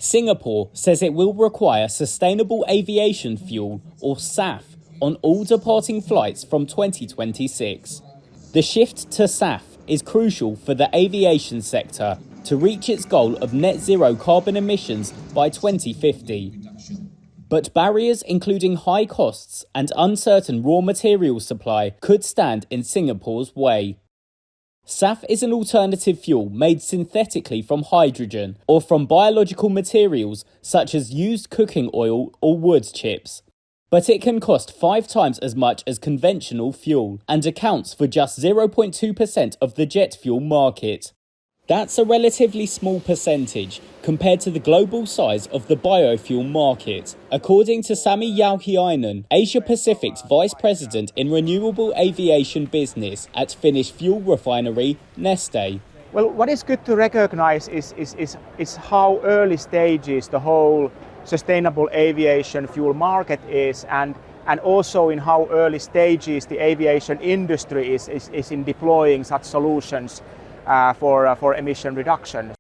Singapore says it will require sustainable aviation fuel, or SAF, on all departing flights from 2026. The shift to SAF is crucial for the aviation sector to reach its goal of net zero carbon emissions by 2050. But barriers including high costs and uncertain raw material supply could stand in Singapore's way. SAF is an alternative fuel made synthetically from hydrogen or from biological materials such as used cooking oil or wood chips. But it can cost 5 times as much as conventional fuel and accounts for just 0.2% of the jet fuel market. That's a relatively small percentage compared to the global size of the biofuel market, according to Sami Jauhiainen, Asia Pacific's Vice President in Renewable Aviation Business at Finnish fuel refinery Neste. Well, what is good to recognize is how early stages the whole sustainable aviation fuel market is, and also in how early stages the aviation industry is in deploying such solutions for emission reduction.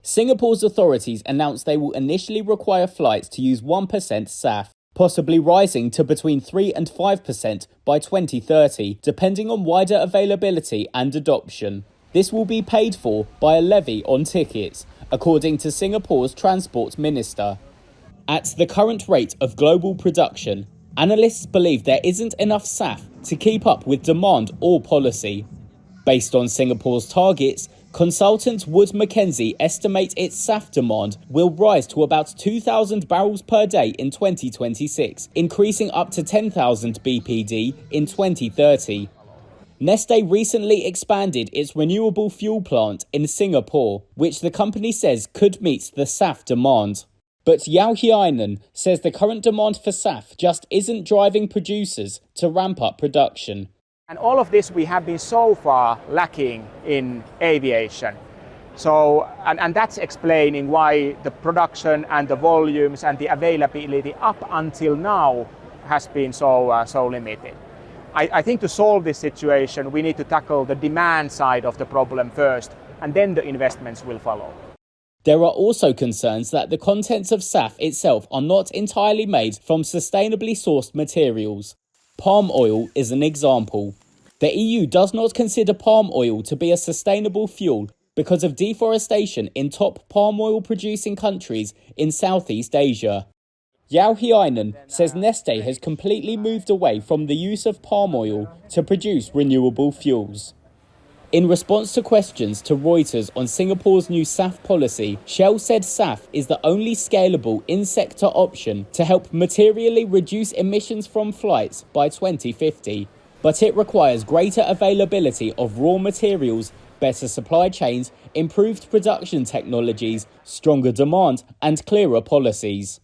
Singapore's authorities announced they will initially require flights to use 1% SAF, possibly rising to between 3 and 5% by 2030, depending on wider availability and adoption. This will be paid for by a levy on tickets, according to Singapore's Transport Minister. At the current rate of global production, analysts believe there isn't enough SAF to keep up with demand or policy. Based on Singapore's targets, consultant Wood Mackenzie estimate its SAF demand will rise to about 2,000 barrels per day in 2026, increasing up to 10,000 BPD in 2030. Neste recently expanded its renewable fuel plant in Singapore, which the company says could meet the SAF demand. But Jauhiainen says the current demand for SAF just isn't driving producers to ramp up production. And all of this we have been so far lacking in aviation. So, and that's explaining why the production and the volumes and the availability up until now has been so limited. I think to solve this situation, we need to tackle the demand side of the problem first, and then the investments will follow. There are also concerns that the contents of SAF itself are not entirely made from sustainably sourced materials. Palm oil is an example. The EU does not consider palm oil to be a sustainable fuel because of deforestation in top palm oil producing countries in Southeast Asia. Jauhiainen says Neste has completely moved away from the use of palm oil to produce renewable fuels. In response to questions to Reuters on Singapore's new SAF policy, Shell said SAF is the only scalable in-sector option to help materially reduce emissions from flights by 2050. But it requires greater availability of raw materials, better supply chains, improved production technologies, stronger demand, and clearer policies.